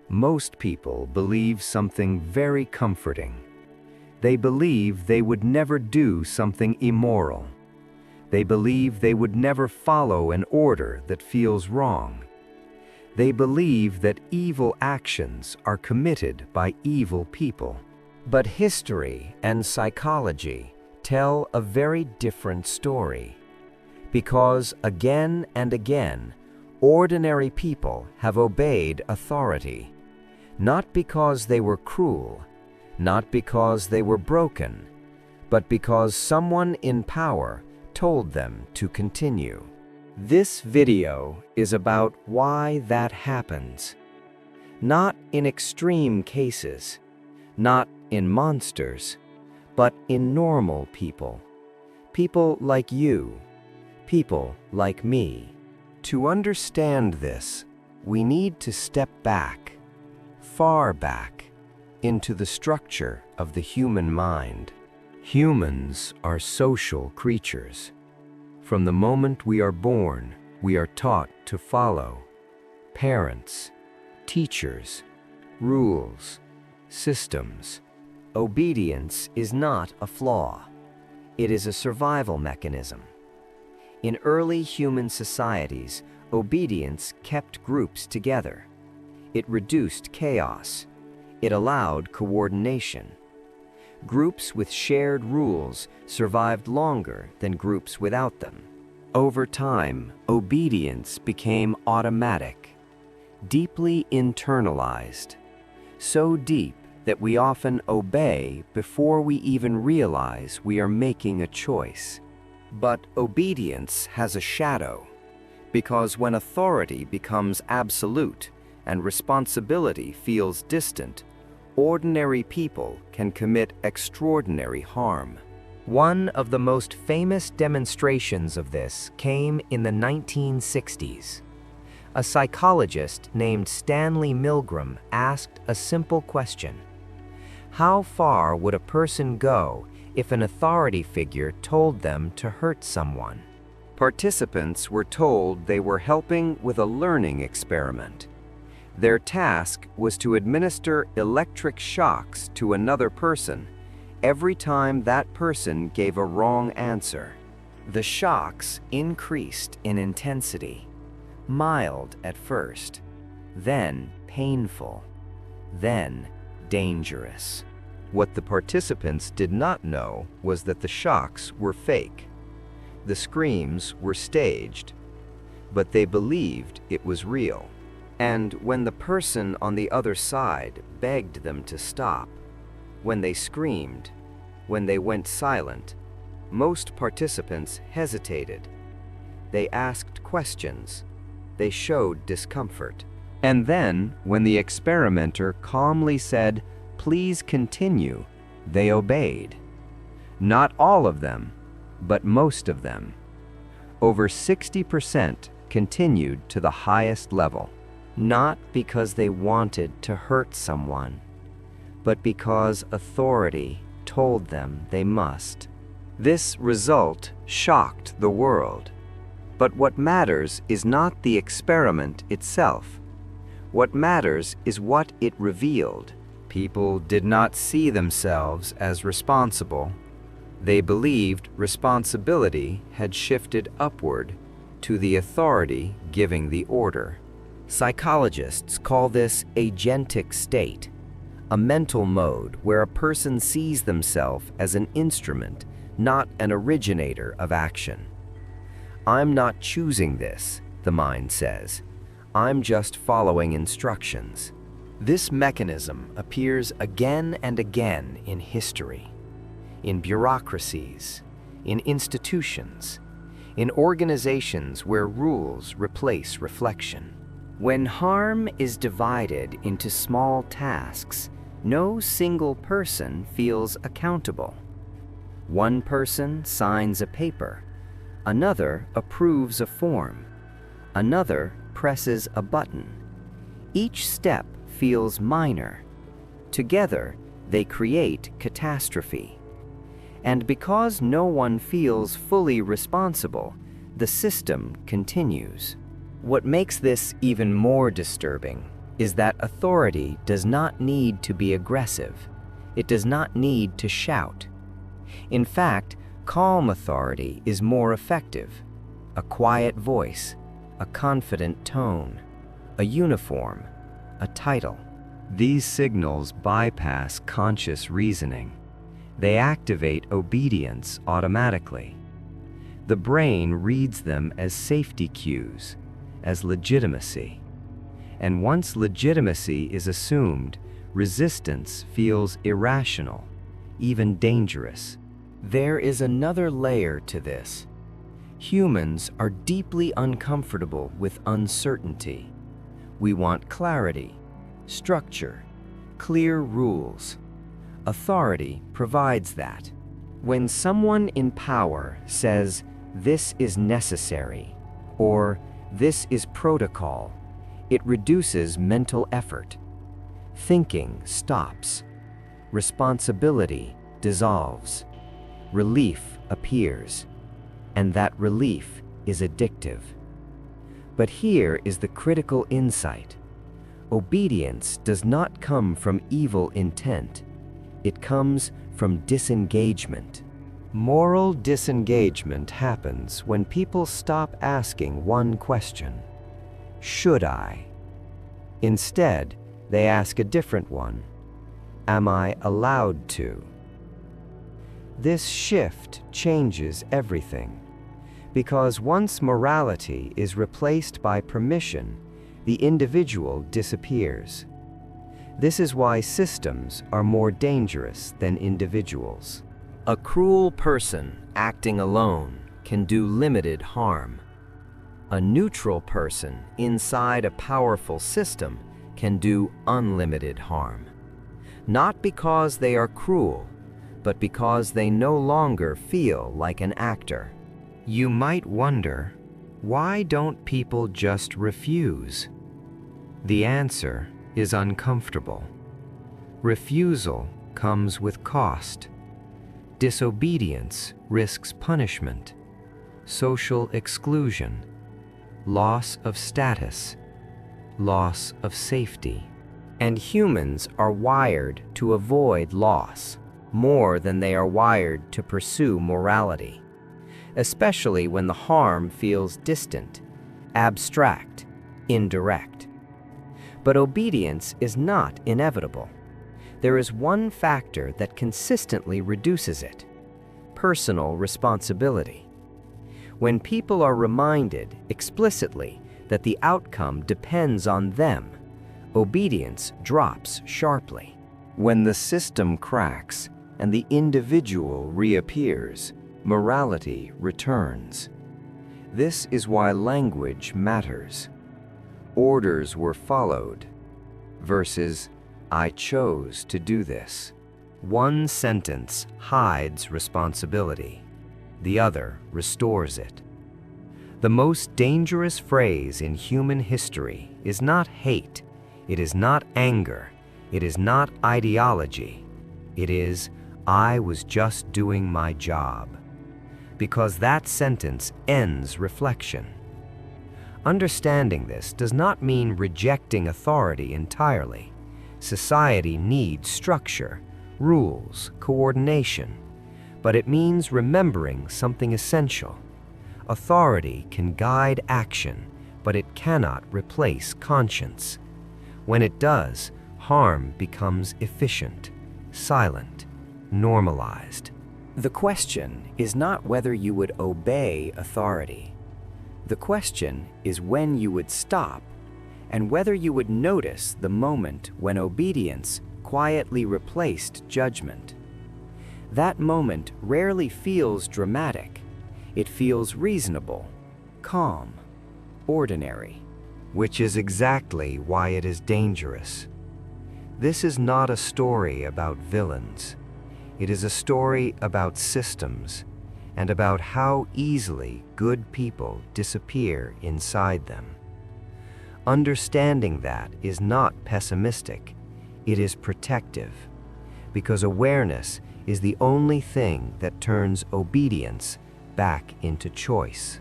Most people believe something very comforting. They believe they would never do something immoral. They believe they would never follow an order that feels wrong. They believe that evil actions are committed by evil people. But history and psychology tell a very different story. Because again and again, ordinary people have obeyed authority, not because they were cruel, not because they were broken, but because someone in power told them to continue. This video is about why that happens. Not in extreme cases, not in monsters, but in normal people. People like you, people like me. To understand this, we need to step back, far back, into the structure of the human mind. Humans are social creatures. From the moment we are born, we are taught to follow parents, teachers, rules, systems. Obedience is not a flaw. It is a survival mechanism. In early human societies, obedience kept groups together. It reduced chaos. It allowed coordination. Groups with shared rules survived longer than groups without them. Over time, obedience became automatic, deeply internalized, so deep that we often obey before we even realize we are making a choice. But obedience has a shadow, because when authority becomes absolute and responsibility feels distant, ordinary people can commit extraordinary harm. One of the most famous demonstrations of this came in the 1960s. A psychologist named Stanley Milgram asked a simple question: how far would a person go if an authority figure told them to hurt someone? Participants were told they were helping with a learning experiment. Their task was to administer electric shocks to another person every time that person gave a wrong answer. The shocks increased in intensity, mild at first, then painful, then dangerous. What the participants did not know was that the shocks were fake. The screams were staged, but they believed it was real. And when the person on the other side begged them to stop, when they screamed, when they went silent, most participants hesitated. They asked questions. They showed discomfort. And then, when the experimenter calmly said, "Please continue," they obeyed. Not all of them, but most of them. Over 60% continued to the highest level. Not because they wanted to hurt someone, but because authority told them they must. This result shocked the world. But what matters is not the experiment itself. What matters is what it revealed. People did not see themselves as responsible. They believed responsibility had shifted upward to the authority giving the order. Psychologists call this agentic state, a mental mode where a person sees themselves as an instrument, not an originator of action. "I'm not choosing this," the mind says. "I'm just following instructions." This mechanism appears again and again in history, in bureaucracies, in institutions, in organizations where rules replace reflection. When harm is divided into small tasks, no single person feels accountable. One person signs a paper, another approves a form, another presses a button. Each step feels minor. Together, they create catastrophe. And because no one feels fully responsible, the system continues. What makes this even more disturbing is that authority does not need to be aggressive. It does not need to shout. In fact, calm authority is more effective. A quiet voice, a confident tone, a uniform, a title. These signals bypass conscious reasoning. They activate obedience automatically. The brain reads them as safety cues, as legitimacy. And once legitimacy is assumed, resistance feels irrational, even dangerous. There is another layer to this. Humans are deeply uncomfortable with uncertainty. We want clarity, structure, clear rules. Authority provides that. When someone in power says, "This is necessary," or "This is protocol," it reduces mental effort. Thinking stops. Responsibility dissolves. Relief appears. And that relief is addictive. But here is the critical insight. Obedience does not come from evil intent. It comes from disengagement. Moral disengagement happens when people stop asking one question: should I? Instead, they ask a different one: am I allowed to? This shift changes everything. Because once morality is replaced by permission, the individual disappears. This is why systems are more dangerous than individuals. A cruel person acting alone can do limited harm. A neutral person inside a powerful system can do unlimited harm. Not because they are cruel, but because they no longer feel like an actor. You might wonder, why don't people just refuse? The answer is uncomfortable. Refusal comes with cost. Disobedience risks punishment, social exclusion, loss of status, loss of safety. And humans are wired to avoid loss more than they are wired to pursue morality, especially when the harm feels distant, abstract, indirect. But obedience is not inevitable. There is one factor that consistently reduces it: personal responsibility. When people are reminded explicitly that the outcome depends on them, obedience drops sharply. When the system cracks and the individual reappears, morality returns. This is why language matters. Orders were followed versus "I chose to do this." One sentence hides responsibility. The other restores it. The most dangerous phrase in human history is not hate. It is not anger. It is not ideology. It is, "I was just doing my job." Because that sentence ends reflection. Understanding this does not mean rejecting authority entirely. Society needs structure, rules, coordination. But it means remembering something essential. Authority can guide action, but it cannot replace conscience. When it does, harm becomes efficient, silent, normalized. The question is not whether you would obey authority. The question is when you would stop, and whether you would notice the moment when obedience quietly replaced judgment. That moment rarely feels dramatic. It feels reasonable, calm, ordinary. Which is exactly why it is dangerous. This is not a story about villains. It is a story about systems and about how easily good people disappear inside them. Understanding that is not pessimistic, it is protective, because awareness is the only thing that turns obedience back into choice.